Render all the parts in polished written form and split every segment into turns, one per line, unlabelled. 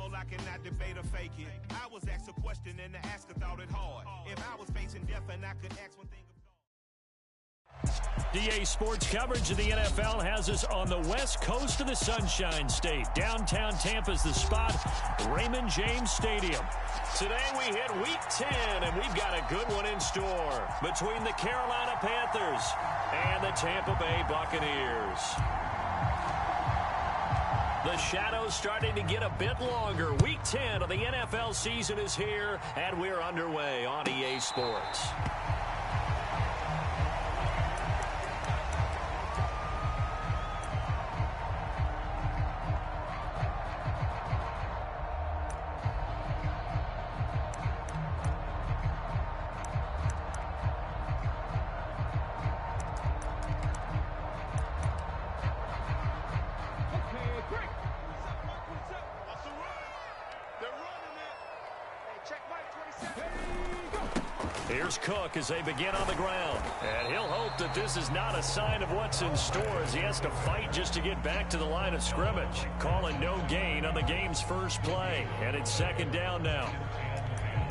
ball, I cannot debate or fake it. I was asked a question and the asker thought it hard. If I was facing death and I could ask one thing.
DA Sports coverage of the NFL has us on the west coast of the Sunshine State. Downtown Tampa's the spot, Raymond James Stadium. Today we hit Week 10, and we've got a good one in store between the Carolina Panthers and the Tampa Bay Buccaneers. The shadow's starting to get a bit longer. Week 10 of the NFL season is here, and we're underway on EA Sports. Here's Cook as they begin on the ground. And he'll hope that this is not a sign of what's in store as he has to fight just to get back to the line of scrimmage. Calling no gain on the game's first play. And it's second down now.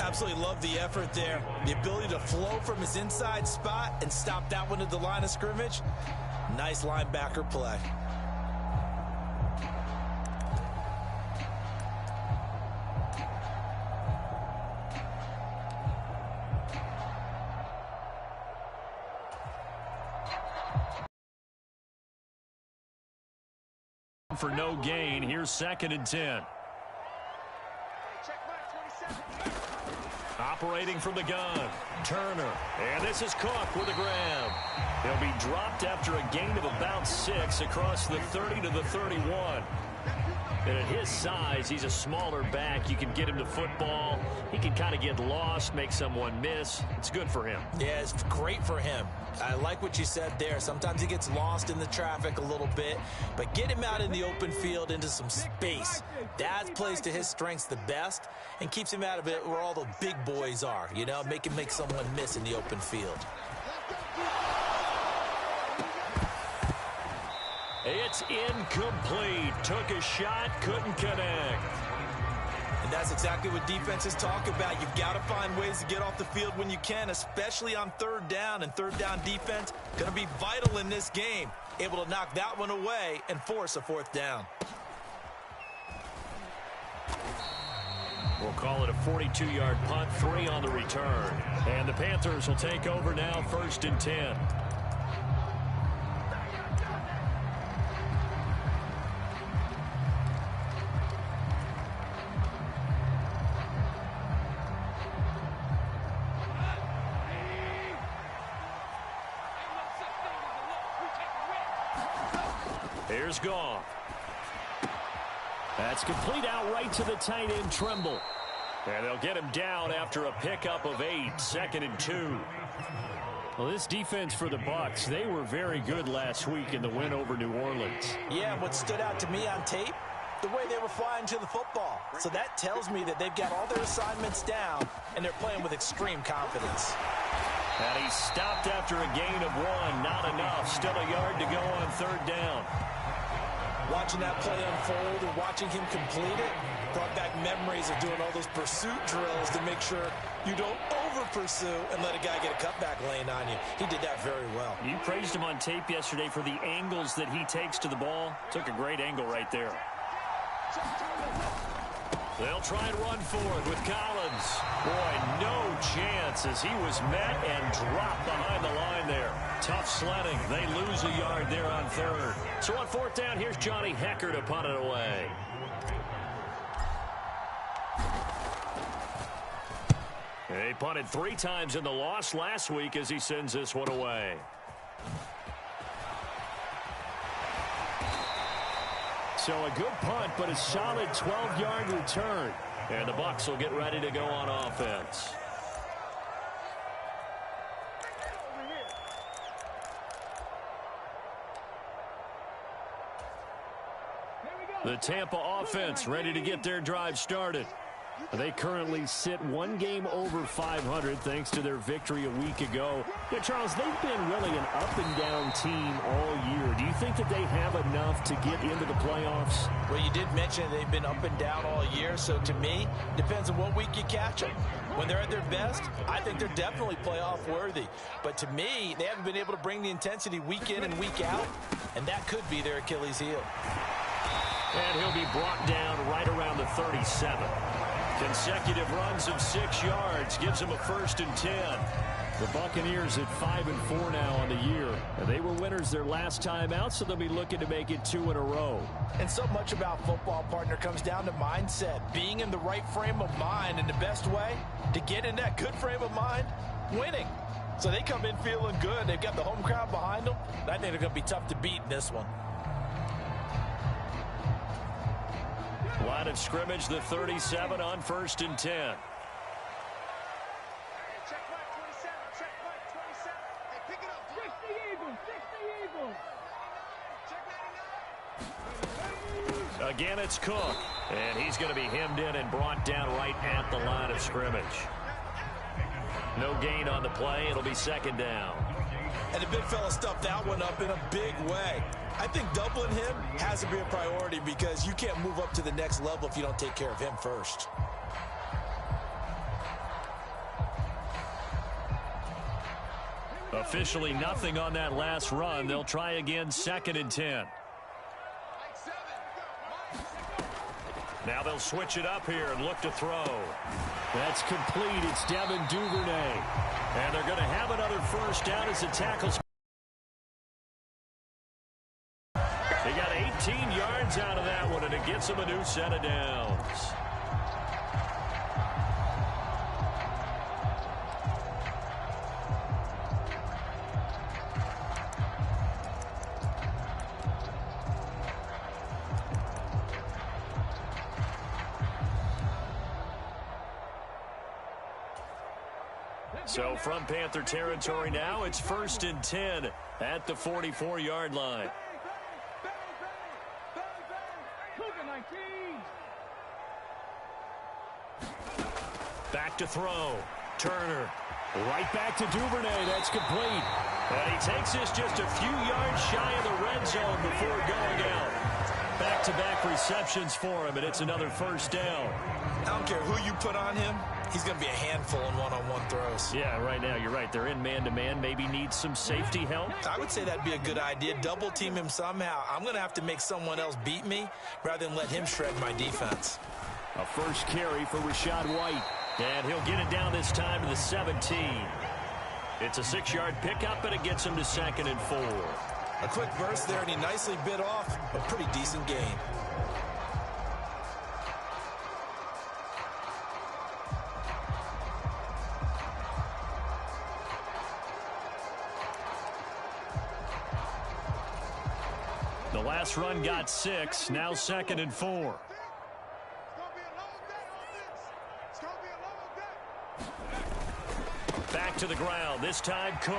Absolutely love the effort there. The ability to flow from his inside spot and stop that one at the line of scrimmage. Nice linebacker play.
For no gain. Here's second and 10. Operating from the gun, Turner. And this is Cook with a grab. He'll be dropped after a gain of about 6 across the 30 to the 31. And at his size, he's a smaller back. You can get him to football. He can kind of get lost, make someone miss. It's good for him.
Yeah, it's great for him. I like what you said there. Sometimes he gets lost in the traffic a little bit, but get him out in the open field into some space. That plays to his strengths the best and keeps him out of it where all the big boys are, you know, make someone miss in the open field.
It's incomplete. Took a shot, couldn't connect.
And that's exactly what defenses talk about. You've got to find ways to get off the field when you can, especially on third down. And third down defense going to be vital in this game. Able to knock that one away and force a fourth down.
We'll call it a 42-yard punt, 3 on the return. And the Panthers will take over now, 1st and 10. Here's Goff. That's complete out right to the tight end, Trimble. And they'll get him down after a pickup of 8, 2nd and 2. Well, this defense for the Bucs, they were very good last week in the win over New Orleans.
Yeah, what stood out to me on tape, the way they were flying to the football. So that tells me that they've got all their assignments down, and they're playing with extreme confidence.
And he stopped after a gain of 1. Not enough. Still a yard to go on third down.
Watching that play unfold and watching him complete it brought back memories of doing all those pursuit drills to make sure you don't over-pursue and let a guy get a cutback lane on you. He did that very well.
You praised him on tape yesterday for the angles that he takes to the ball. Took a great angle right there. They'll try and run forward with Collins. Boy, no chance as he was met and dropped behind the line there. Tough sledding. They lose a yard there on third. So on fourth down, here's Johnny Hecker to punt it away. He punted 3 times in the loss last week as he sends this one away. So a good punt, but a solid 12-yard return. And the Bucs will get ready to go on offense. The Tampa offense ready to get their drive started. They currently sit one game over 500 thanks to their victory a week ago. Yeah, Charles, they've been really an up-and-down team all year. Do you think that they have enough to get into the playoffs?
Well, you did mention they've been up and down all year, so to me, depends on what week you catch them. When they're at their best, I think they're definitely playoff worthy. But to me, they haven't been able to bring the intensity week in and week out, and that could be their Achilles heel.
And he'll be brought down right around the 37. Consecutive runs of 6 yards gives him a 1st and 10. The Buccaneers at 5-4 now on the year. And they were winners their last time out, so they'll be looking to make it 2 in a row.
And so much about football, partner, comes down to mindset. Being in the right frame of mind, and the best way to get in that good frame of mind, winning. So they come in feeling good. They've got the home crowd behind them. And I think they're going to be tough to beat in this one.
Line of scrimmage, the 37 on 1st and 10. Again, it's Cook, and he's going to be hemmed in and brought down right at the line of scrimmage. No gain on the play. It'll be 2nd down.
And the big fella stuffed that one up in a big way. I think doubling him has to be a priority because you can't move up to the next level if you don't take care of him first.
Officially nothing on that last run. They'll try again, 2nd and 10. Now they'll switch it up here and look to throw. That's complete. It's Devin Duvernay. And they're going to have another 1st down as the tackles. They got 18 yards out of that one, and it gets them a new set of downs. So from Panther territory now, it's 1st and 10 at the 44-yard line. Back to throw. Turner. Right back to Duvernay. That's complete. And he takes this just a few yards shy of the red zone before going out. Back-to-back receptions for him, and it's another 1st down.
I don't care who you put on him. He's going to be a handful in one-on-one throws.
Yeah, right now, you're right. They're in man-to-man. Maybe need some safety help.
I would say that'd be a good idea. Double-team him somehow. I'm going to have to make someone else beat me rather than let him shred my defense.
A 1st carry for Rashad White. And he'll get it down this time to the 17. It's a 6-yard pickup, and it gets him to 2nd and 4.
A quick burst there, and he nicely bit off a pretty decent gain.
The last run got 6, now 2nd and 4. Back to the ground, this time Cook.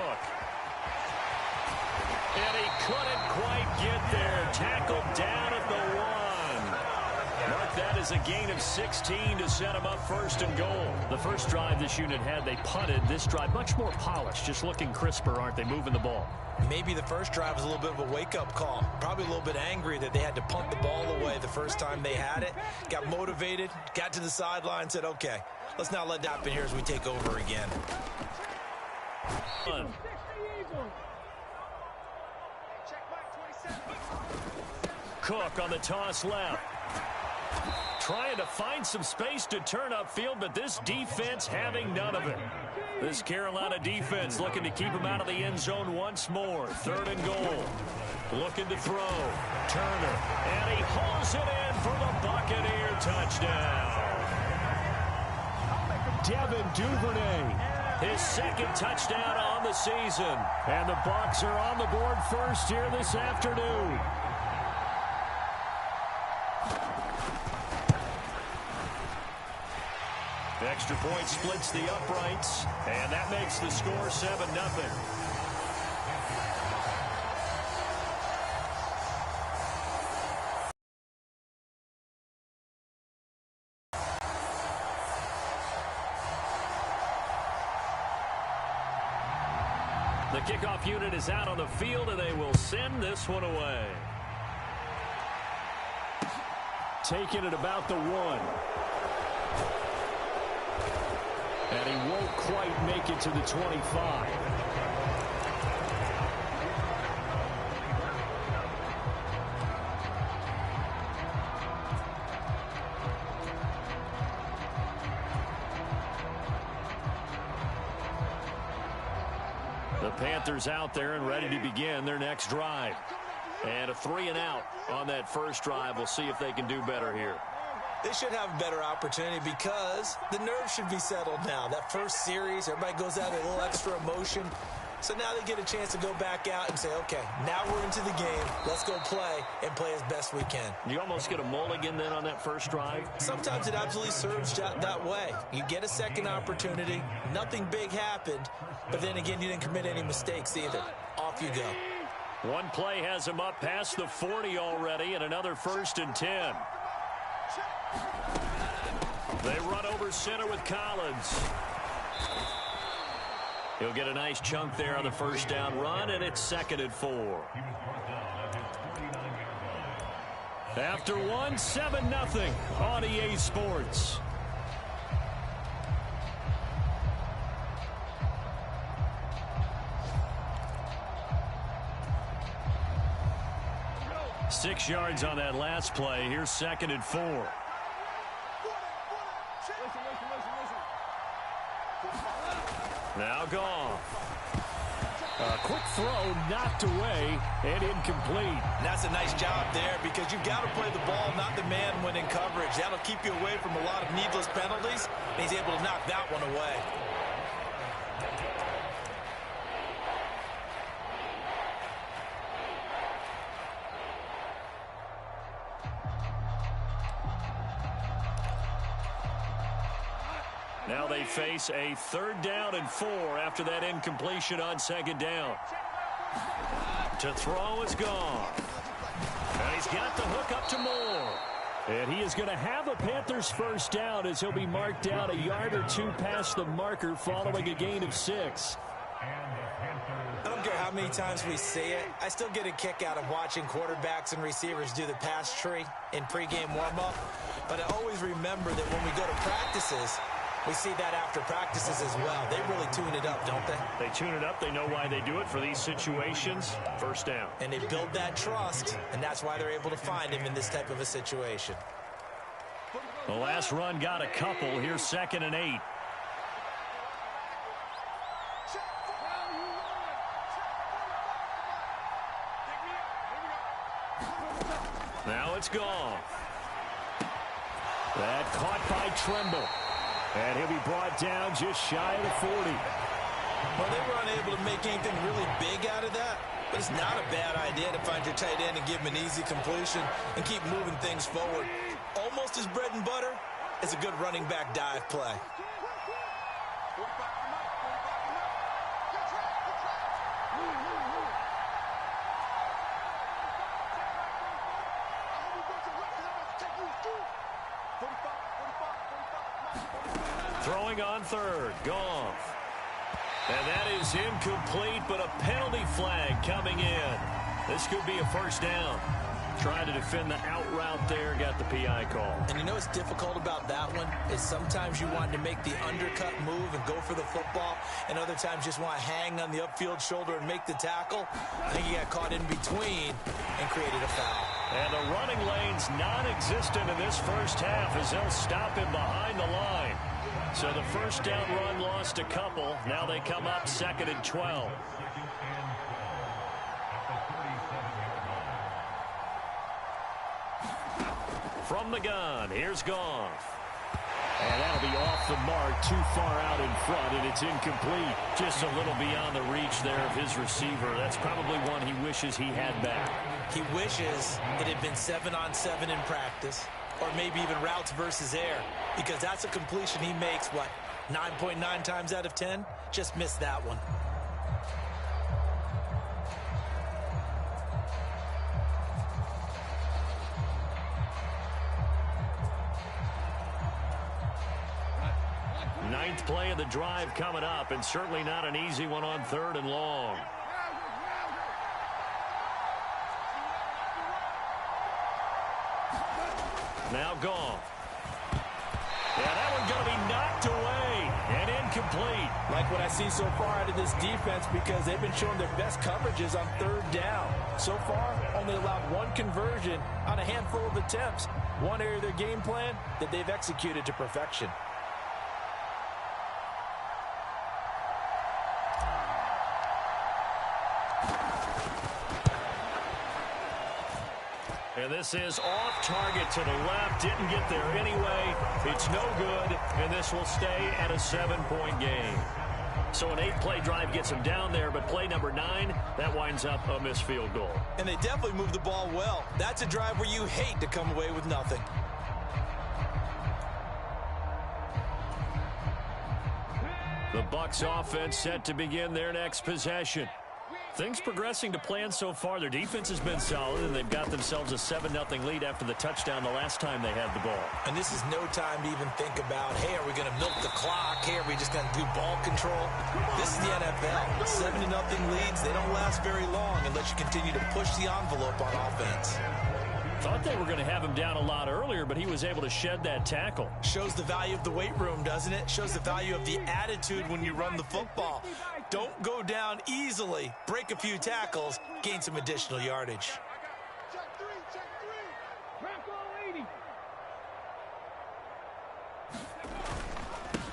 And he couldn't quite get there. Tackled down at the 1. Mark that as a gain of 16 to set him up 1st and goal. The first drive this unit had, they punted. This drive, much more polished, just looking crisper, aren't they, moving the ball?
Maybe the first drive was a little bit of a wake-up call. Probably a little bit angry that they had to punt the ball away the first time they had it. Got motivated, got to the sideline, said, okay, let's not let that happen here as we take over again.
Cook on the toss left. Trying to find some space to turn upfield, but this defense having none of it. This Carolina defense looking to keep him out of the end zone once more. 3rd and goal. Looking to throw. Turner. And he hauls it in for the Buccaneer touchdown. Devin Duvernay. His 2nd touchdown on the season. And the Bucs are on the board first here this afternoon. Extra point splits the uprights, and that makes the score 7-0. The kickoff unit is out on the field, and they will send this one away. Taking it about the 1. And he won't quite make it to the 25. The Panthers out there and ready to begin their next drive. And a 3-and-out on that first drive. We'll see if they can do better here.
They should have a better opportunity because the nerves should be settled now. That first series, everybody goes out with a little extra emotion. So now they get a chance to go back out and say, okay, now we're into the game. Let's go play and play as best we can.
You almost get a mulligan then on that first drive?
Sometimes it absolutely serves that way. You get a second opportunity. Nothing big happened. But then again, you didn't commit any mistakes either. Off you go.
One play has him up past the 40 already, and another 1st and 10. They run over center with Collins. He'll get a nice chunk there on the first down run, and it's 2nd and 4. After 1, 7-0 on EA Sports. Six yards on that last play. Here's 2nd and 4. Now gone. A quick throw knocked away and incomplete.
And that's a nice job there because you've got to play the ball, not the man when in coverage. That'll keep you away from a lot of needless penalties. And he's able to knock that one away.
Now they face a 3rd down and 4 after that incompletion on 2nd down. To throw is gone. And he's got the hook up to Moore. And he is going to have a Panthers first down as he'll be marked down a yard or 2 past the marker following a gain of 6.
I don't care how many times we see it. I still get a kick out of watching quarterbacks and receivers do the pass tree in pregame warm-up. But I always remember that when we go to practices, we see that after practices as well. They really tune it up, don't they?
They tune it up. They know why they do it for these situations. First down.
And they build that trust, and that's why they're able to find him in this type of a situation.
The last run got a couple. Here's 2nd and 8. Now it's gone. That caught by Tremble. And he'll be brought down just shy of the 40.
Well, they were unable to make anything really big out of that, but it's not a bad idea to find your tight end and give him an easy completion and keep moving things forward. Almost his bread and butter is a good running back dive play.
Throwing on 3rd. Goff. And that is incomplete, but a penalty flag coming in. This could be a first down. Trying to defend the out route there, got the PI call.
And you know what's difficult about that one is sometimes you want to make the undercut move and go for the football, and other times just want to hang on the upfield shoulder and make the tackle. I think he got caught in between and created a foul.
And the running lane's non-existent in this first half as they'll stop him behind the line. So the first down run lost a couple. Now they come up 2nd and 12. From the gun, here's Goff. And that'll be off the mark, too far out in front, and it's incomplete. Just a little beyond the reach there of his receiver. That's probably one he wishes he had back.
He wishes it had been 7-on-7 in practice, or maybe even routes versus air, because that's a completion he makes, what, 9.9 times out of 10? Just missed that one.
Ninth play of the drive coming up, and certainly not an easy one on 3rd and long. Now Goff. Yeah, that one's going to be knocked away and incomplete.
Like what I see so far out of this defense, because they've been showing their best coverages on 3rd down. So far, only allowed 1 conversion on a handful of attempts. One area of their game plan that they've executed to perfection.
And this is off target to the left. Didn't get there anyway. It's no good, and this will stay at a 7-point game. So an 8-play drive gets him down there, but play number 9, that winds up a missed field goal.
And they definitely moved the ball well. That's a drive where you hate to come away with nothing.
The Bucs offense set to begin their next possession. Things progressing to plan so far. Their defense has been solid, and they've got themselves a 7-0 lead after the touchdown the last time they had the ball.
And this is no time to even think about, hey, are we going to milk the clock? Hey, are we just going to do ball control? This is the NFL. 7-0 leads, they don't last very long unless you continue to push the envelope on offense.
Thought they were going to have him down a lot earlier, but he was able to shed that tackle.
Shows the value of the weight room, doesn't it? Shows the value of the attitude when you run the football. Don't go down easily. Break a few tackles, gain some additional yardage.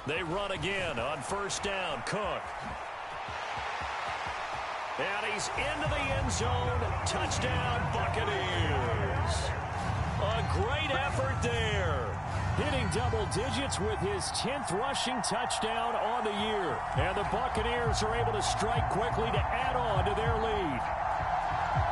They run again on 1st down. Cook. And he's into the end zone. Touchdown, Buccaneers. A great effort there. Hitting double digits with his 10th rushing touchdown on the year. And the Buccaneers are able to strike quickly to add on to their lead.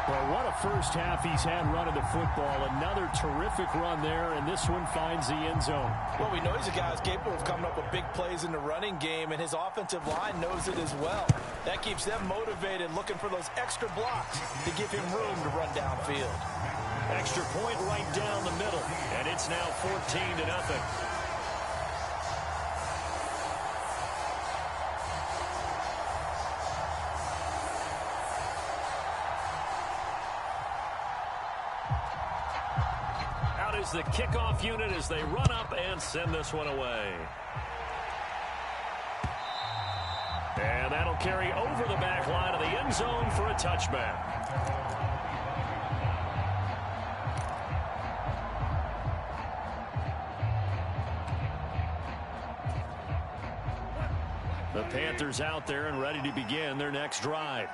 Well, what a first half he's had running the football. Another terrific run there, and this one finds the end zone.
Well, we know he's a guy who's capable of coming up with big plays in the running game, and his offensive line knows it as well. That keeps them motivated, looking for those extra blocks to give him room to run downfield.
Extra point right down the middle, and it's now 14-0. The kickoff unit as they run up and send this one away. And that'll carry over the back line of the end zone for a touchback. The Panthers out there and ready to begin their next drive.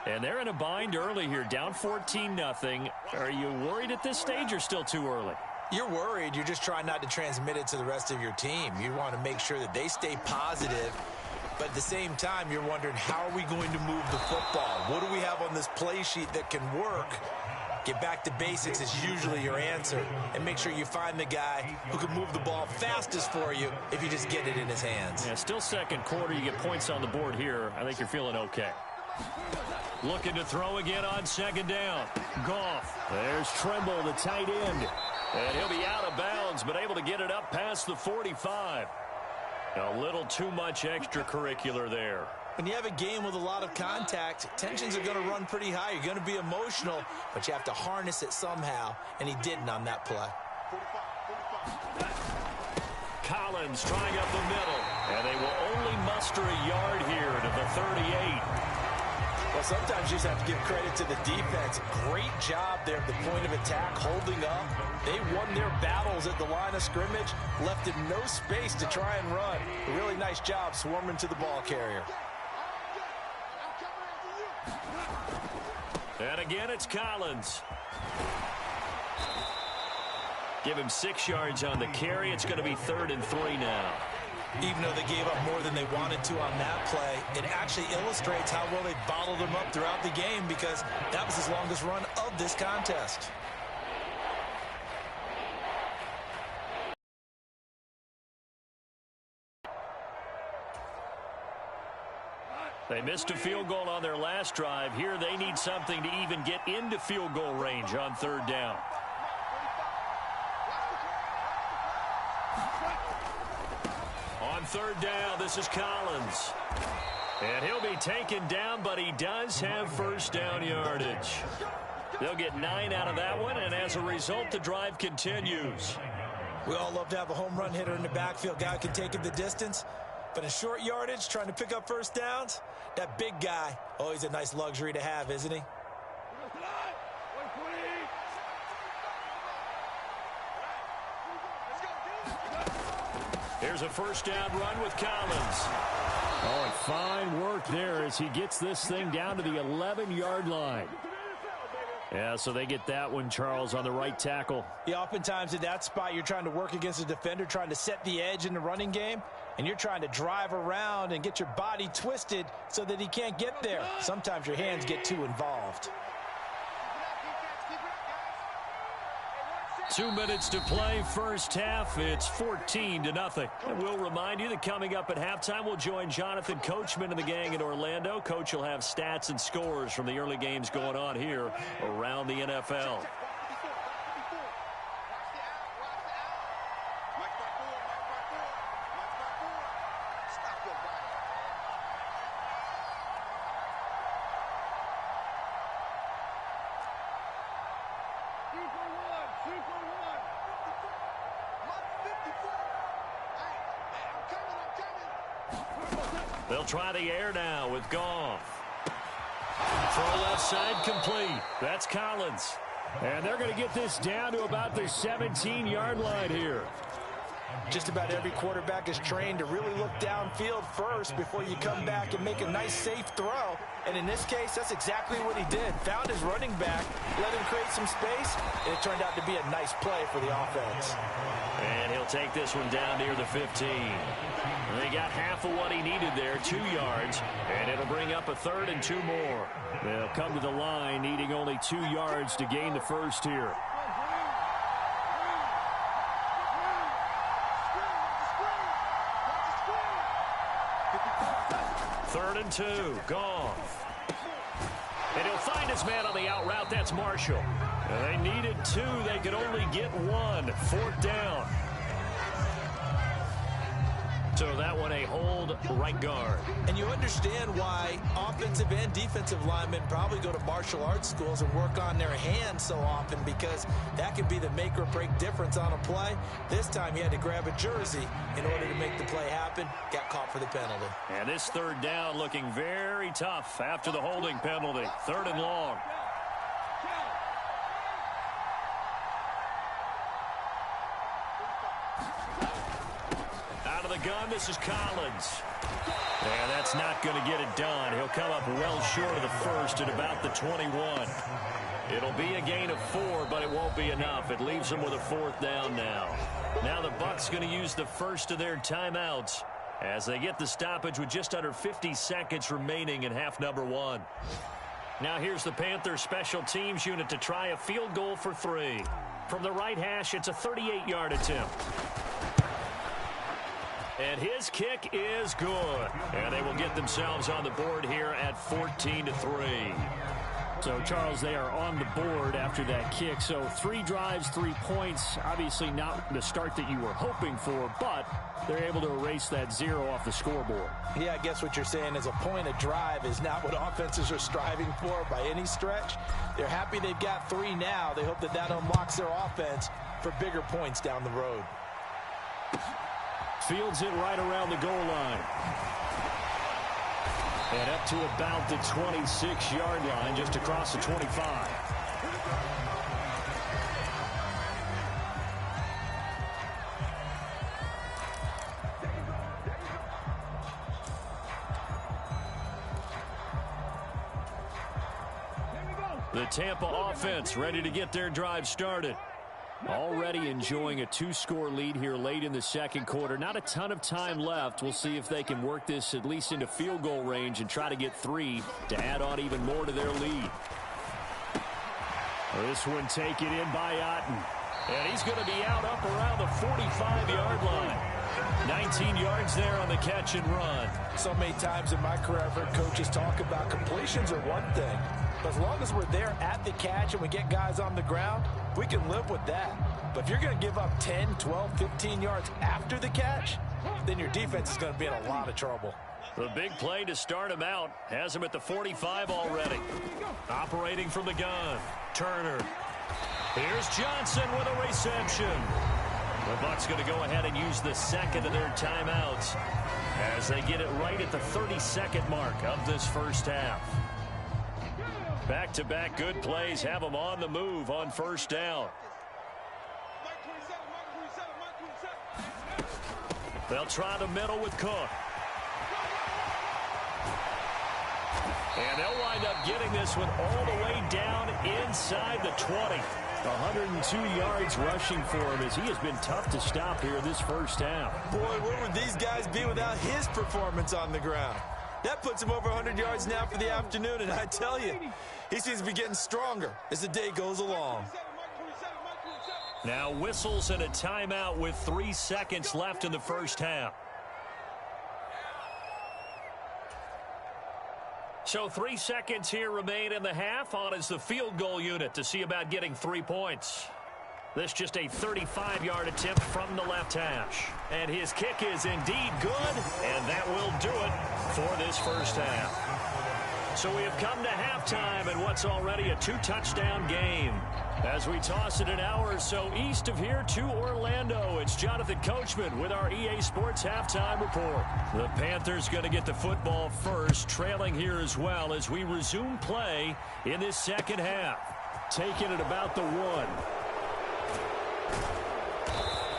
And they're in a bind early here, down 14-0. Are you worried at this stage or still too early?
You're worried. You're just trying not to transmit it to the rest of your team. You want to make sure that they stay positive. But at the same time, you're wondering, how are we going to move the football? What do we have on this play sheet that can work? Get back to basics is usually your answer. And make sure you find the guy who can move the ball fastest for you if you just get it in his hands.
Yeah, still second quarter. You get points on the board here. I think you're feeling okay. Looking to throw again on 2nd down. Goff. There's Tremble, the tight end. And he'll be out of bounds, but able to get it up past the 45. A little too much extracurricular there.
When you have a game with a lot of contact, tensions are going to run pretty high. You're going to be emotional, but you have to harness it somehow, and he didn't on that play.
Collins trying up the middle, and they will only muster a yard here to the 38.
Well, sometimes you just have to give credit to the defense. Great job there at the point of attack, holding up. They won their battles at the line of scrimmage, left him no space to try and run. A really nice job swarming to the ball carrier.
And again, it's Collins. Give him 6 yards on the carry. It's going to be 3rd and 3 now.
Even though they gave up more than they wanted to on that play, it actually illustrates how well they bottled them up throughout the game, because that was his longest run of this contest.
They missed a field goal on their last drive. Here they need something to even get into field goal range on 3rd down. On third down, this is Collins. And he'll be taken down, but he does have first down yardage. They'll get 9 out of that one, and as a result, the drive continues.
We all love to have a home run hitter in the backfield. Guy who can take it the distance. But in short yardage, trying to pick up first downs, that big guy, always a nice luxury to have, isn't he?
Here's a first down run with Collins.
Oh, and fine work there as he gets this thing down to the 11-yard line. Yeah, so they get that one, Charles, on the right tackle.
Yeah, oftentimes at that spot, you're trying to work against a defender, trying to set the edge in the running game, and you're trying to drive around and get your body twisted so that he can't get there. Sometimes your hands get too involved.
2 minutes to play, first half. It's 14-0. And we'll remind you that coming up at halftime, we'll join Jonathan Coachman and the gang in Orlando. Coach will have stats and scores from the early games going on here around the NFL. They'll try the air now with Goff. Throw left side complete. That's Collins.
And they're going to get this down to about the 17-yard line here.
Just about every quarterback is trained to really look downfield first before you come back and make a nice, safe throw. And in this case, that's exactly what he did. Found his running back, let him create some space, and it turned out to be a nice play for the offense.
And he'll take this one down near the 15. And they got half of what he needed there, 2 yards, and it'll bring up a 3rd and 2 more.
They'll come to the line needing only 2 yards to gain the first here.
3rd and 2, Goff. And he'll find his man on the out route. That's Marshall. And they needed 2. They could only get 1. 4th down. So that one a hold right guard.
And you understand why offensive and defensive linemen probably go to martial arts schools and work on their hands so often, because that can be the make or break difference on a play. This time he had to grab a jersey in order to make the play happen. Got caught for the penalty.
And this 3rd down looking very tough after the holding penalty. 3rd and long. Gun, this is Collins. And that's not going to get it done. He'll come up well short of the first at about the 21. It'll be a gain of 4, but it won't be enough. It leaves them with a 4th down now. Now the Bucs going to use the first of their timeouts as they get the stoppage with just under 50 seconds remaining in half number 1. Now here's the Panthers special teams unit to try a field goal for 3. From the right hash, it's a 38-yard attempt. And his kick is good. And they will get themselves on the board here at 14-3.
So, Charles, they are on the board after that kick. So 3 drives, 3 points. Obviously not the start that you were hoping for, but they're able to erase that 0 off the scoreboard.
Yeah, I guess what you're saying is a point of drive is not what offenses are striving for by any stretch. They're happy they've got 3 now. They hope that that unlocks their offense for bigger points down the road.
Fields it right around the goal line. And up to about the 26-yard line, just across the 25.
The Tampa offense ready to get their drive started.
Already enjoying a 2-score lead here late in the second quarter. Not a ton of time left. We'll see if they can work this at least into field goal range and try to get 3 to add on even more to their lead. This one taken in by Otten.
And he's going to be out up around the 45-yard line. 19 yards there on the catch and run.
So many times in my career, I've heard coaches talk about completions are one thing. But as long as we're there at the catch and we get guys on the ground, we can live with that. But if you're going to give up 10, 12, 15 yards after the catch, then your defense is going to be in a lot of trouble.
The big play to start him out has him at the 45 already. Operating from the gun, Turner. Here's Johnson with a reception. The Bucs going to go ahead and use the second of their timeouts as they get it right at the 30-second mark of this first half. Back-to-back good plays have them on the move on first down. They'll try the middle with Cook. And they'll wind up getting this one all the way down inside the 20. 102 yards rushing for him as he has been tough to stop here this first half.
Boy, where would these guys be without his performance on the ground? That puts him over 100 yards now for the afternoon, and I tell you, he seems to be getting stronger as the day goes along.
Now whistles and a timeout with 3 seconds left in the first half. So 3 seconds here remain in the half. On is the field goal unit to see about getting 3 points. This just a 35-yard attempt from the left hash. And his kick is indeed good, and that will do it for this first half. So we have come to halftime in what's already a 2-touchdown game. As we toss it an hour or so east of here to Orlando, it's Jonathan Coachman with our EA Sports Halftime Report. The Panthers going to get the football first, trailing here as well as we resume play in this second half. Taking it about the 1.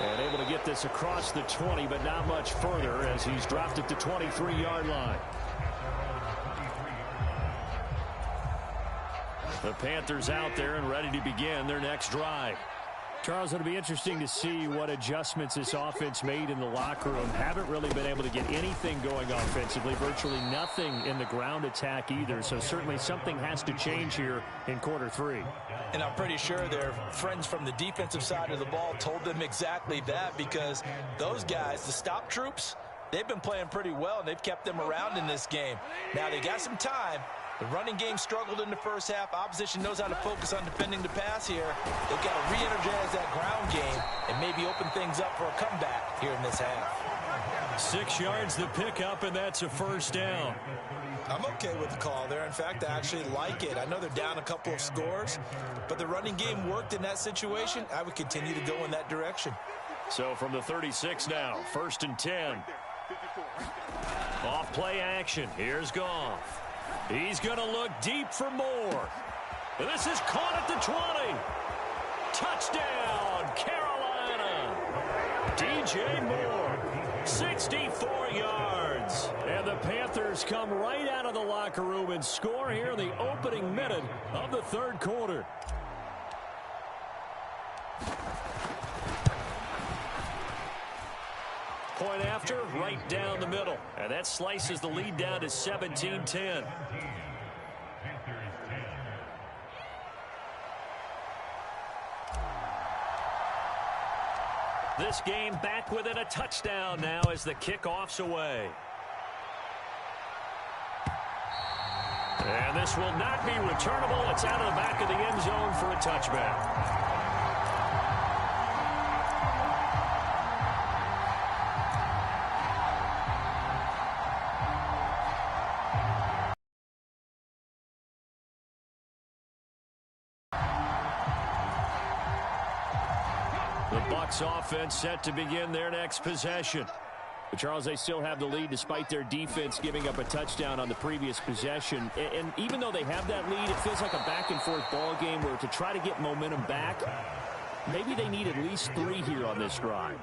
And able to get this across the 20, but not much further as he's dropped it to 23-yard line. The Panthers out there and ready to begin their next drive. Charles, it'll be interesting to see what adjustments this offense made in the locker room. Haven't really been able to get anything going offensively, virtually nothing in the ground attack either. So certainly something has to change here in quarter 3.
And I'm pretty sure their friends from the defensive side of the ball told them exactly that, because those guys, the stop troops, they've been playing pretty well, and they've kept them around in this game. Now they got some time. The running game struggled in the first half. Opposition knows how to focus on defending the pass here. They've got to re-energize that ground game and maybe open things up for a comeback here in this half.
6 yards the pickup, and that's a first down.
I'm okay with the call there. In fact, I actually like it. I know they're down a couple of scores, but the running game worked in that situation. I would continue to go in that direction.
So from the 36 now, 1st and 10. Off play action. Here's Goff. He's going to look deep for more. And this is caught at the 20. Touchdown, Carolina. DJ Moore, 64 yards. And the Panthers come right out of the locker room and score here in the opening minute of the third quarter. Point after, right down the middle. And that slices the lead down to 17-10. This game back within a touchdown now as the kickoff's away. And this will not be returnable. It's out of the back of the end zone for a touchback. The Bucs offense set to begin their next possession. But Charles, they still have the lead despite their defense giving up a touchdown on the previous possession. And even though they have that lead, it feels like a back-and-forth ball game where to try to get momentum back, maybe they need at least 3 here on this drive.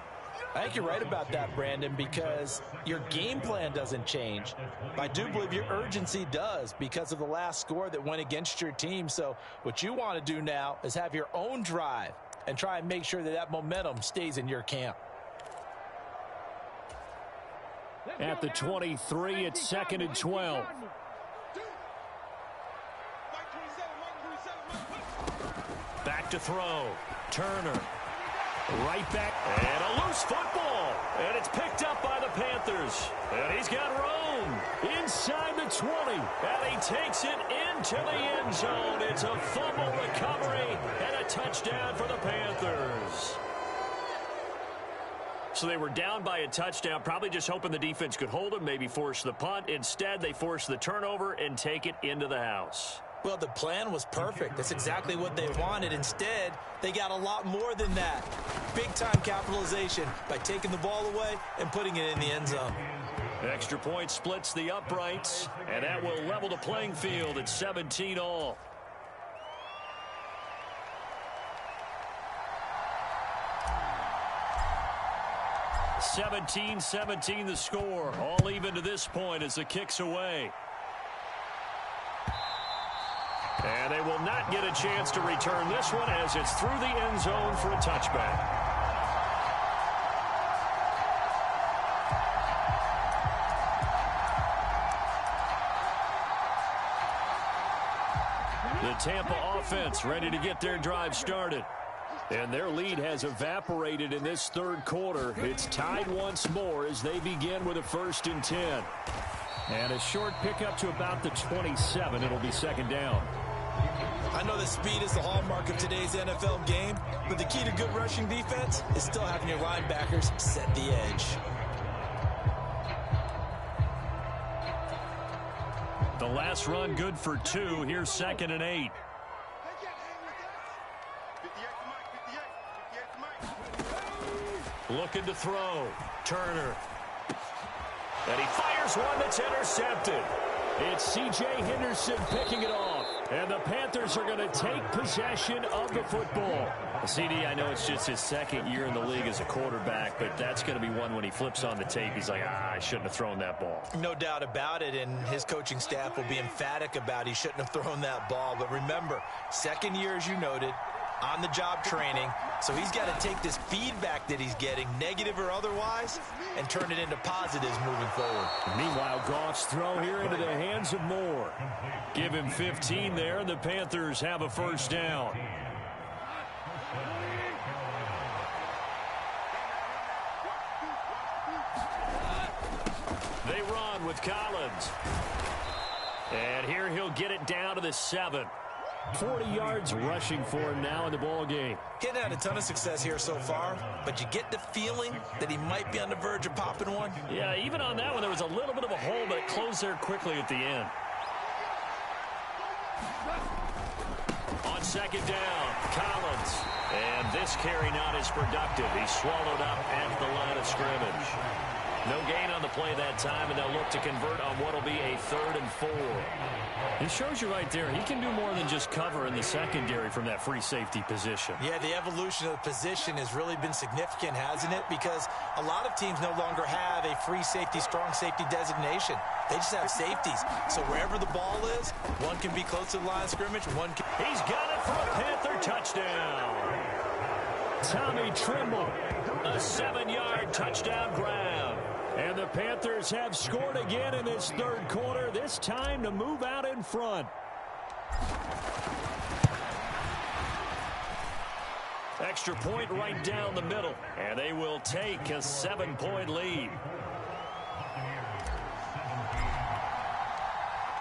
I think you're right about that, Brandon, because your game plan doesn't change. But I do believe your urgency does because of the last score that went against your team. So what you want to do now is have your own drive and try and make sure that that momentum stays in your camp.
At the 23, it's 2nd and 12. Back to throw. Turner. Right back. And a loose football. And it's picked up by the Panthers. And he's got room inside the 20, and he takes it into the end zone. It's a fumble recovery and a touchdown for the Panthers. So they were down by a touchdown, probably just hoping the defense could hold them, maybe force the punt. Instead, they force the turnover and take it into the house.
Well, the plan was perfect. That's exactly what they wanted. Instead, they got a lot more than that. Big-time capitalization by taking the ball away and putting it in the end zone.
Extra point splits the uprights, and that will level the playing field at 17 all. (17-17) the score. All even to this point as the kick's away. And they will not get a chance to return this one as it's through the end zone for a touchback. The Tampa offense ready to get their drive started. And their lead has evaporated in this third quarter. It's tied once more as they begin with a 1st and 10. And a short pickup to about the 27. It'll be second down.
I know that speed is the hallmark of today's NFL game, but the key to good rushing defense is still having your linebackers set the edge.
The last run good for 2. Here's 2nd and 8. Looking to throw. Turner. And he fires one that's intercepted. It's C.J. Henderson picking it off. And the Panthers are going to take possession of the football. CD, I know it's just his 2nd year in the league as a quarterback, but that's going to be one when he flips on the tape. He's like, I shouldn't have thrown that ball.
No doubt about it, and his coaching staff will be emphatic about he shouldn't have thrown that ball. But remember, 2nd year, as you noted, on-the-job training. So he's got to take this feedback that he's getting, negative or otherwise, and turn it into positives moving forward.
Meanwhile, Goff's throw here into the hands of Moore. Give him 15 there, and the Panthers have a 1st down. They run with Collins. And here he'll get it down to the 7. 40 yards rushing for him now in the ball game.
He hadn't had a ton of success here so far, but you get the feeling that he might be on the verge of popping one.
Yeah, even on that one, there was a little bit of a hole, but it closed there quickly at the end. On 2nd down, Collins. And this carry not as productive. He's swallowed up at the line of scrimmage. No gain on the play that time, and they'll look to convert on what will be a 3rd and 4. It shows you right there, he can do more than just cover in the secondary from that free safety position.
Yeah, the evolution of the position has really been significant, hasn't it? Because a lot of teams no longer have a free safety, strong safety designation. They just have safeties. So wherever the ball is, one can be close to the line of scrimmage, one can...
He's got it for a Panther touchdown. Tommy Trimble, a 7-yard touchdown grab. And the Panthers have scored again in this third quarter, this time to move out in front. Extra point right down the middle, and they will take a 7-point lead.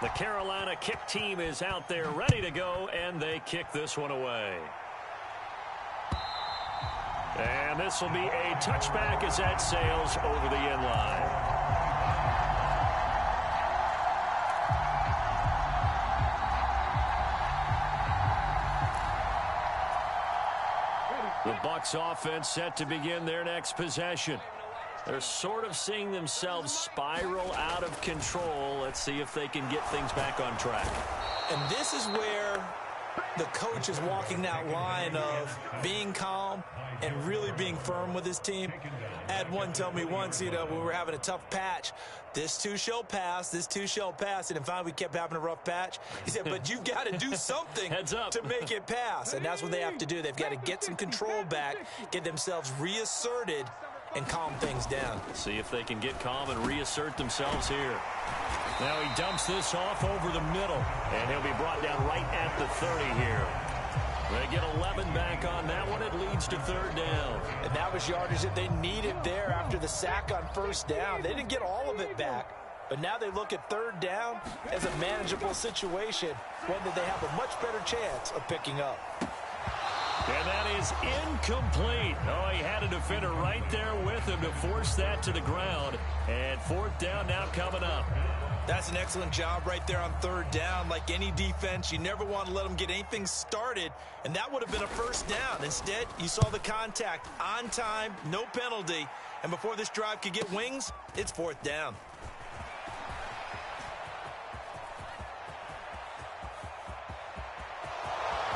The Carolina kick team is out there ready to go, and they kick this one away. And this will be a touchback as that sails over the end line. The Bucs offense set to begin their next possession. They're sort of seeing themselves spiral out of control. Let's see if they can get things back on track.
And this is where the coach is walking that line of being calm and really being firm with his team. I had one tell me once, when we were having a tough patch, this too shall pass, this too shall pass. And finally we kept having a rough patch. He said, but you've got to do something to make it pass. And that's what they have to do. They've got to get some control back, get themselves reasserted, and calm things down.
See if they can get calm and reassert themselves here. Now he dumps this off over the middle, and he'll be brought down right at the 30 here. They get 11 back on that one. It leads to 3rd down.
And that was yardage that they needed there after the sack on 1st down. They didn't get all of it back, But now they look at third down as a manageable situation, one that they have a much better chance of picking up.
And that is incomplete. Oh, he had a defender right there with him to force that to the ground. And fourth down now coming up.
That's an excellent job right there on third down. Like any defense, you never want to let them get anything started, and that would have been a first down. Instead, you saw the contact on time, no penalty, and before this drive could get wings, it's fourth down.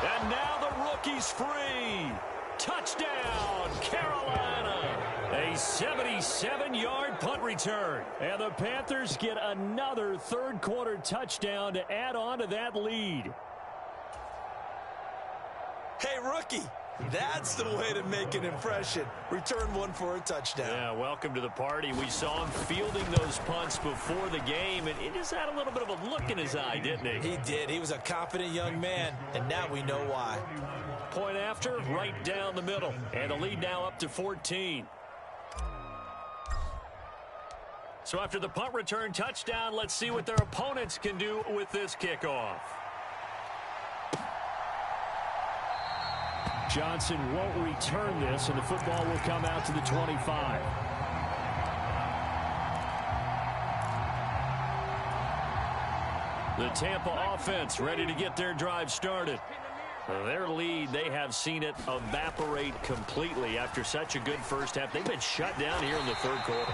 And now the rookie's free. Touchdown, Carolina. A 77-yard punt return. And the Panthers get another third-quarter touchdown to add on to that lead.
Hey, rookie, that's the way to make an impression. Return one for a touchdown.
Yeah, welcome to the party. We saw him fielding those punts before the game, and he just had a little bit of a look in his eye, didn't he?
He did. He was a confident young man, and now we know why.
Point after, right down the middle. And the lead now up to 14. So after the punt return touchdown, let's see what their opponents can do with this kickoff.
Johnson won't return this, and the football will come out to the 25.
The Tampa offense ready to get their drive started. Their lead, they have seen it evaporate completely after such a good first half. They've been shut down here in the third quarter.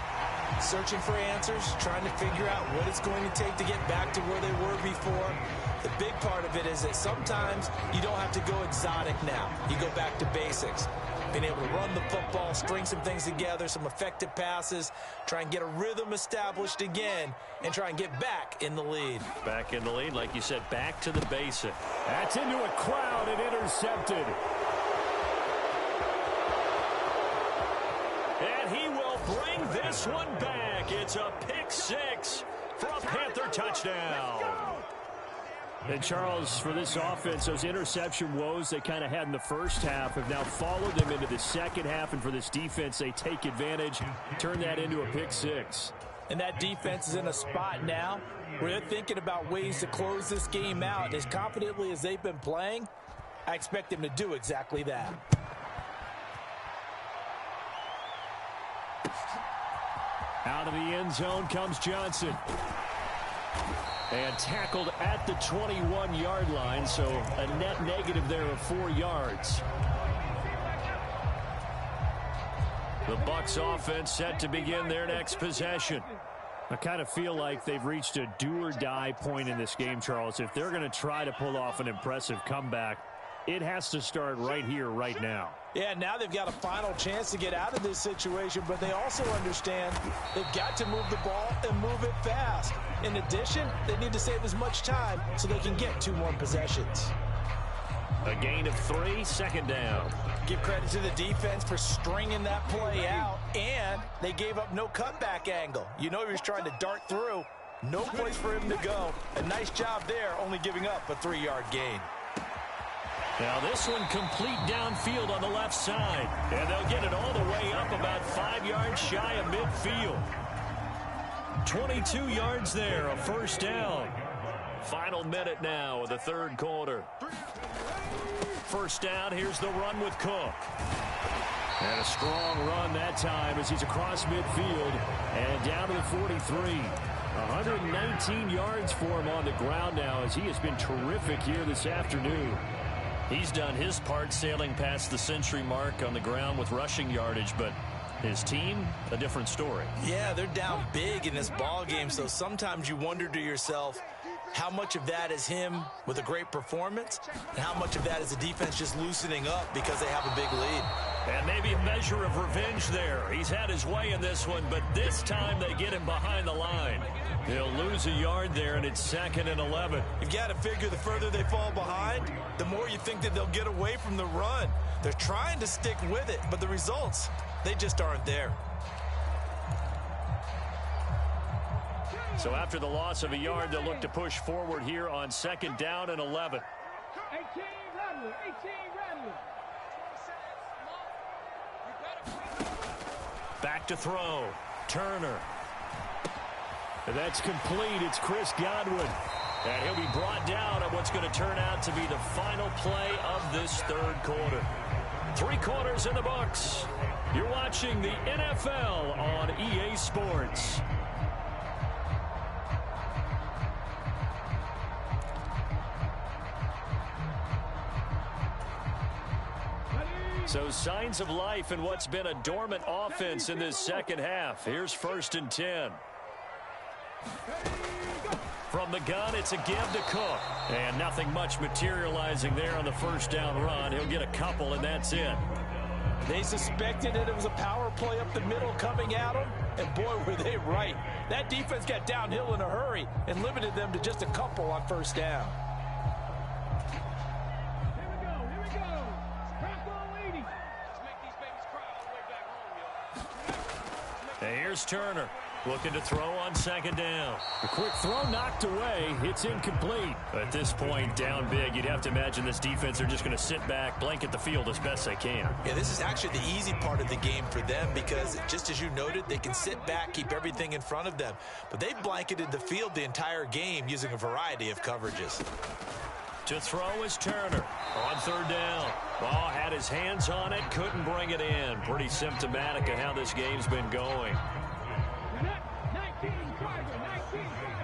Searching for answers, trying to figure out what it's going to take to get back to where they were before. The big part of it is that sometimes you don't have to go exotic now. You go back to basics. Being able to run the football, string some things together, some effective passes, try and get a rhythm established again, and try and get back in the lead.
Back in the lead, like you said, back to the basic.
That's into a crowd and intercepted.
And he will bring this one back. It's a pick six for a Panther touchdown.
And Charles, for this offense, those interception woes they kind of had in the first half have now followed them into the second half. And for this defense, they take advantage, turn that into a pick six.
And that defense is in a spot now where they're thinking about ways to close this game out. As confidently as they've been playing, I expect them to do exactly that.
Out of the end zone comes Johnson. And tackled at the 21-yard line, so a net negative there of 4 yards.
The Bucs offense set to begin their next possession.
I kind of feel like they've reached a do-or-die point in this game, Charles. If they're going to try to pull off an impressive comeback, it has to start right here, right now.
Yeah, now they've got a final chance to get out of this situation, but they also understand they've got to move the ball and move it fast. In addition, they need to save as much time so they can get 2 more possessions.
A gain of 3, second down.
Give credit to the defense for stringing that play out, and they gave up no cutback angle. You know he was trying to dart through. No place for him to go. A nice job there, only giving up a 3-yard gain.
Now this one complete downfield on the left side. And they'll get it all the way up about 5 yards shy of midfield. 22 yards there, a first down. Final minute now of the third quarter. First down, here's the run with Cook.
And a strong run that time as he's across midfield and down to the 43. 119 yards for him on the ground now as he has been terrific here this afternoon.
He's done his part sailing past the century mark on the ground with rushing yardage, but his team, a different story.
Yeah, they're down big in this ball game, so sometimes you wonder to yourself how much of that is him with a great performance and how much of that is the defense just loosening up because they have a big lead.
And maybe a measure of revenge there. He's had his way in this one, but this time they get him behind the line. He'll lose a yard there, and it's 2nd and 11.
You've got to figure the further they fall behind, the more you think that they'll get away from the run. They're trying to stick with it, but the results, they just aren't there.
So after the loss of a yard, they'll look to push forward here on 2nd down and 11.
18 Ramley.
Back to throw. Turner.
That's complete. It's Chris Godwin. And he'll be brought down at what's going to turn out to be the final play of this third quarter. 3 quarters in the books. You're watching the NFL on EA Sports. So signs of life in what's been a dormant offense in this second half. Here's 1st and 10. From the gun, it's a give to Cook. And nothing much materializing there on the first down run. He'll get a couple, and that's it.
They suspected it was a power play up the middle coming at them, and boy, were they right. That defense got downhill in a hurry and limited them to just a couple on first down.
Here we go. Crack on 80. Let's make these babies cry all the way back home, yo.
And here's Turner. Looking to throw on 2nd down. A quick throw knocked away. It's incomplete. At this point, down big, you'd have to imagine this defense are just going to sit back, blanket the field as best they can.
Yeah, this is actually the easy part of the game for them because, just as you noted, they can sit back, keep everything in front of them. But they've blanketed the field the entire game using a variety of coverages.
To throw is Turner on 3rd down. Ball had his hands on it, couldn't bring it in. Pretty symptomatic of how this game's been going.
19 Tiger, 19 Tiger.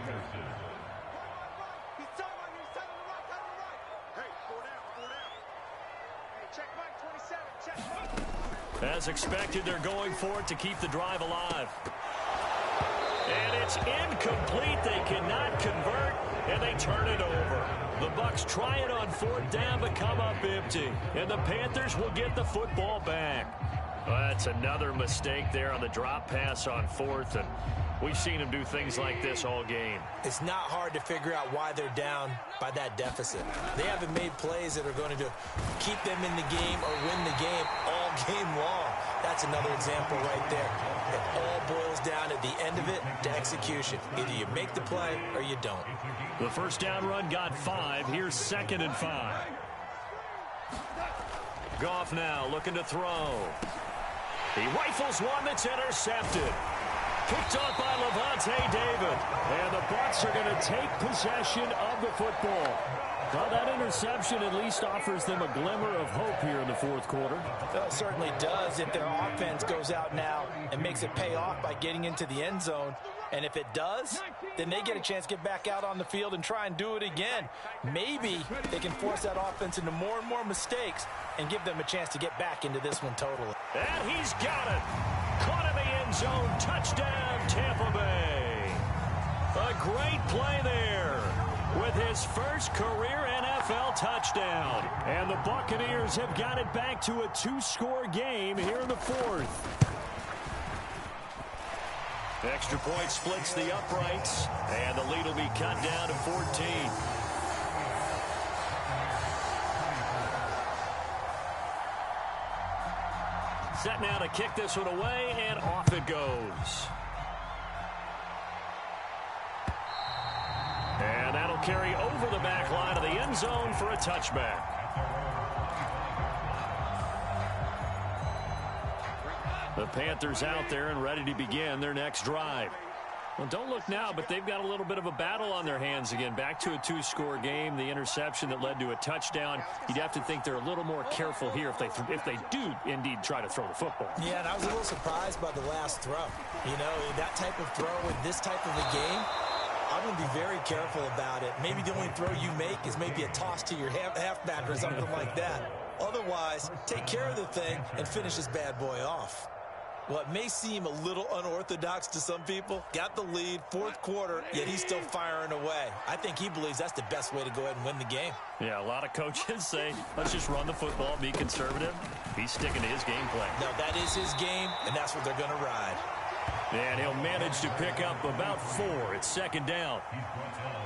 As expected, they're going for it to keep the drive alive. And it's incomplete. They cannot convert, and they turn it over. The Bucs try it on 4th down, but come up empty. And the Panthers will get the football back. Well, that's another mistake there on the drop pass on 4th, and we've seen them do things like this all game.
It's not hard to figure out why they're down by that deficit. They haven't made plays that are going to keep them in the game or win the game all game long. That's another example right there. It all boils down at the end of it to execution. Either you make the play or you don't.
The first down run got 5. Here's 2nd and 5. Goff now looking to throw. He rifles one that's intercepted. Picked off by Levante David. And the Bucs are going to take possession of the football. Well, that interception at least offers them a glimmer of hope here in the 4th quarter.
Well, it certainly does if their offense goes out now and makes it pay off by getting into the end zone. And if it does, then they get a chance to get back out on the field and try and do it again. Maybe they can force that offense into more and more mistakes and give them a chance to get back into this one totally.
And he's got it. Caught in the end zone. Touchdown, Tampa Bay. A great play there with his first career NFL touchdown. And the Buccaneers have got it back to a 2-score game here in the 4th. Extra point splits the uprights, and the lead will be cut down to 14. Set now to kick this one away, and off it goes. And that'll carry over the back line of the end zone for a touchback. The Panthers out there and ready to begin their next drive. Well, don't look now, but they've got a little bit of a battle on their hands again. Back to a 2-score game. The interception that led to a touchdown. You'd have to think they're a little more careful here if they do indeed try to throw the football.
Yeah, and I was a little surprised by the last throw. You know, that type of throw in this type of a game, I'm going to be very careful about it. Maybe the only throw you make is maybe a toss to your halfback or something like that. Otherwise, take care of the thing and finish this bad boy off. Well, it may seem a little unorthodox to some people. Got the lead, 4th quarter, yet he's still firing away. I think he believes that's the best way to go ahead and win the game.
Yeah, a lot of coaches say, let's just run the football, be conservative. He's sticking to his game plan.
No, that is his game, and that's what they're going to ride.
And he'll manage to pick up about 4. It's 2nd down.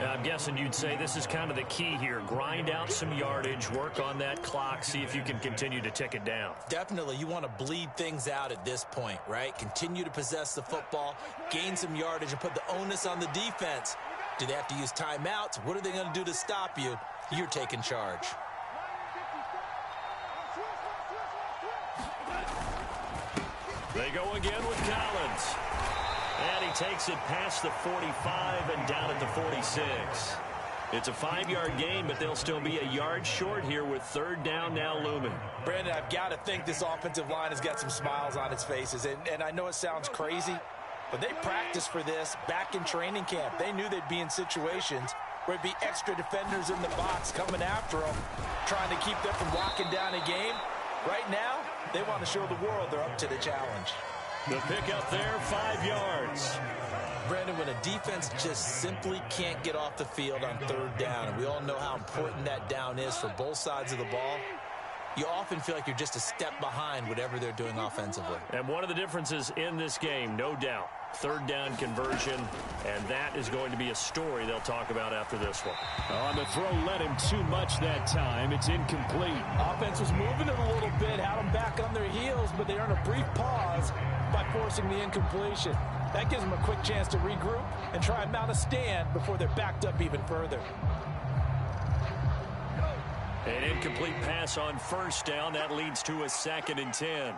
I'm guessing you'd say this is kind of the key here. Grind out some yardage, work on that clock, see if you can continue to tick it down.
Definitely. You want to bleed things out at this point, right? Continue to possess the football, gain some yardage, and put the onus on the defense. Do they have to use timeouts? What are they going to do to stop you? You're taking charge.
They go again with Collins. And he
takes it past the 45 and down at the 46. It's a 5-yard gain, but they'll still be a yard short here with third down now looming.
Brandon, I've got to think this offensive line has got some smiles on its faces. And I know it sounds crazy, but they practiced for this back in training camp. They knew they'd be in situations where it'd be extra defenders in the box coming after them, trying to keep them from locking down a game. Right now, they want to show the world they're up to the challenge.
The pickup there, 5 yards.
Brandon, when a defense just simply can't get off the field on third down, and we all know how important that down is for both sides of the ball, you often feel like you're just a step behind whatever they're doing offensively.
And one of the differences in this game, no doubt, third down conversion, and that is going to be a story they'll talk about after this one.
On the throw, led him too much that time. It's incomplete.
Offense was moving it a little bit, had them back on their heels, but they earned a brief pause by forcing the incompletion. That gives them a quick chance to regroup and try and mount a stand before they're backed up even further.
An incomplete pass on first down. That leads to a 2nd and 10.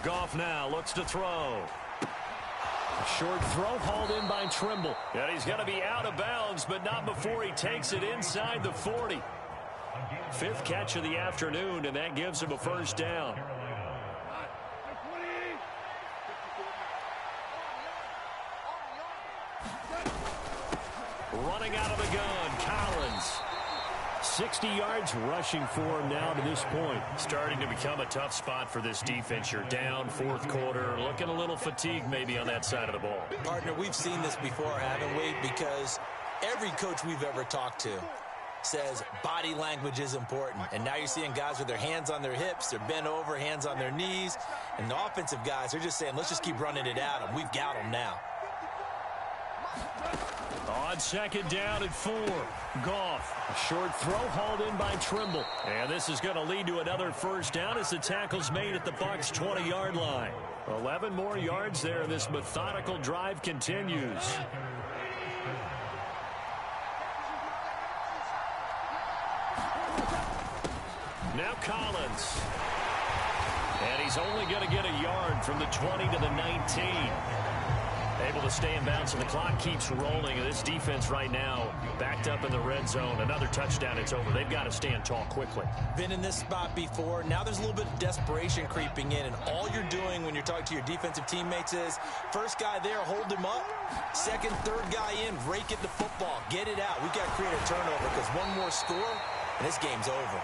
Goff now looks to throw.
A short throw hauled in by Trimble.
And he's going to be out of bounds, but not before he takes it inside the 40. 5th catch of the afternoon, and that gives him a first down. Running out of the gun, Collins.
60 yards rushing for him now to this point.
Starting to become a tough spot for this defense. You're down 4th quarter, looking a little fatigued maybe on that side of the ball.
Partner, we've seen this before, haven't we? Because every coach we've ever talked to says body language is important. And now you're seeing guys with their hands on their hips, they're bent over, hands on their knees. And the offensive guys are just saying, let's just keep running it at them. We've got them now.
On 2nd down at 4, Goff.
A short throw hauled in by Trimble.
And this is going to lead to another first down as the tackle's made at the Bucs' 20-yard line. 11 more yards there, and this methodical drive continues. Now Collins. And he's only going to get a yard from the 20 to the 19. Able to stay in bounds, and the clock keeps rolling. And this defense right now backed up in the red zone. Another touchdown, it's over. They've got to stand tall quickly.
Been in this spot before. Now there's a little bit of desperation creeping in, and all you're doing when you're talking to your defensive teammates is first guy there, hold him up. Second, third guy in, rake it to football. Get it out. We've got to create a turnover because one more score, and this game's over.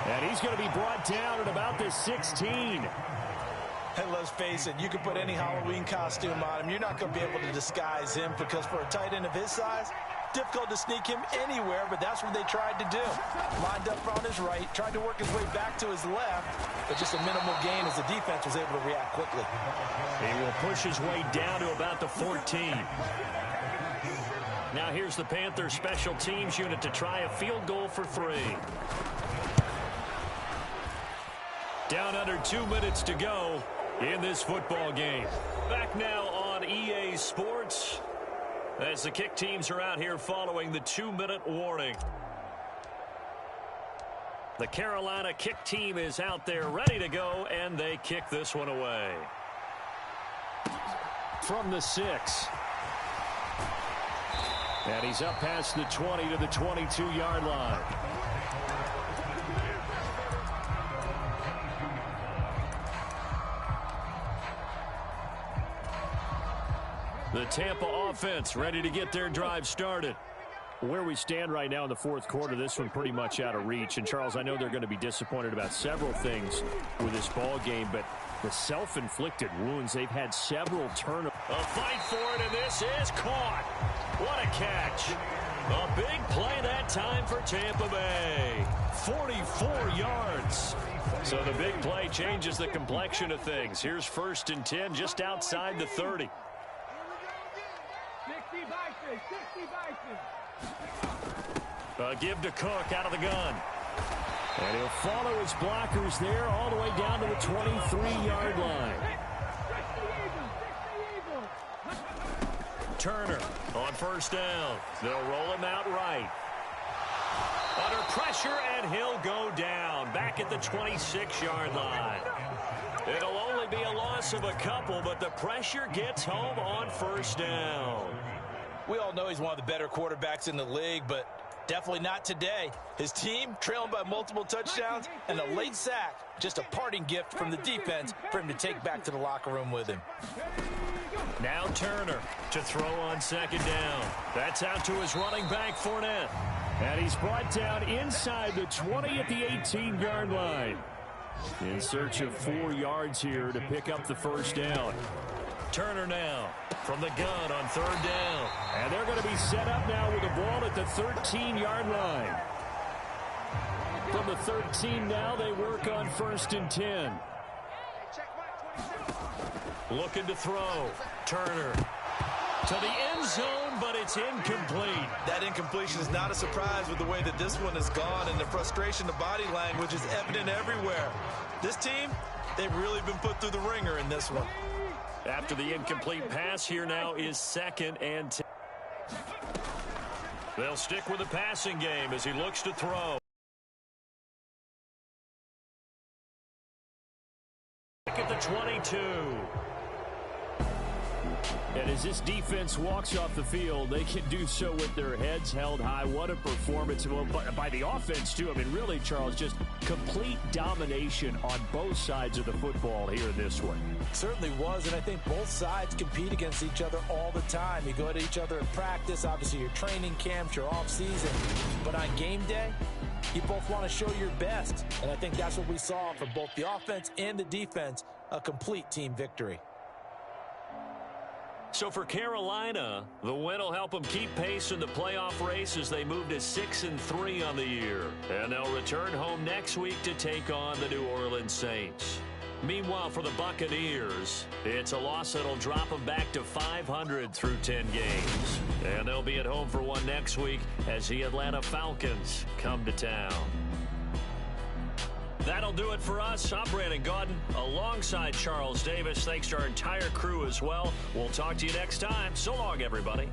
And he's going to be brought down at about the 16.
And let's face it, you can put any Halloween costume on him. You're not going to be able to disguise him because for a tight end of his size, difficult to sneak him anywhere, but that's what they tried to do. Lined up on his right, tried to work his way back to his left, but just a minimal gain as the defense was able to react quickly.
He will push his way down to about the 14. Now here's the Panthers special teams unit to try a field goal for 3. Down under 2 minutes to go in this football game. Back now on EA Sports as the kick teams are out here following the 2-minute warning. The Carolina kick team is out there ready to go, and they kick this one away.
From the 6. And he's up past the 20 to the 22-yard line.
The Tampa offense ready to get their drive started.
Where we stand right now in the 4th quarter, this one pretty much out of reach. And, Charles, I know they're going to be disappointed about several things with this ball game, but the self-inflicted wounds, they've had several turnovers.
A fight for it, and this is caught. What a catch. A big play that time for Tampa Bay. 44 yards. So the big play changes the complexion of things. Here's 1st and 10 just outside the 30.
60
Give to Cook out of the gun.
And he'll follow his blockers there all the way down to the 23-yard line.
Turner on 1st down. They'll roll him out right. Under pressure, and he'll go down. back at the 26-yard line. It'll only be a loss of a couple, but the pressure gets home on first down.
We all know he's one of the better quarterbacks in the league, but definitely not today. His team trailing by multiple touchdowns and a late sack. Just a parting gift from the defense for him to take back to the locker room with him.
Now Turner to throw on second down. That's out to his running back, Fournette.
And he's brought down inside the 20 at the 18-yard line. In search of 4 yards here to pick up the first down.
Turner now from the gun on third down.
And they're going to be set up now with the ball at the 13-yard line. From the 13 now, they work on 1st and 10.
Looking to throw. Turner to the end zone, but it's incomplete.
That incompletion is not a surprise with the way that this one has gone, and the frustration, the body language is evident everywhere. This team, they've really been put through the ringer in this one.
After the incomplete pass, here now is 2nd and 10. They'll stick with the passing game as he looks to throw. At the 22.
And as this defense walks off the field, they can do so with their heads held high. What a performance by the offense, too. I mean, really, Charles, just complete domination on both sides of the football here in this one.
Certainly was, and I think both sides compete against each other all the time. You go at each other in practice, obviously your training camps, your off-season. But on game day, you both want to show your best. And I think that's what we saw from both the offense and the defense, a complete team victory.
So for Carolina, the win will help them keep pace in the playoff race as they move to 6-3 on the year. And they'll return home next week to take on the New Orleans Saints. Meanwhile, for the Buccaneers, it's a loss that'll drop them back to 500 through 10 games. And they'll be at home for one next week as the Atlanta Falcons come to town. That'll do it for us. I'm Brandon Gaudin alongside Charles Davis. Thanks to our entire crew as well. We'll talk to you next time. So long, everybody.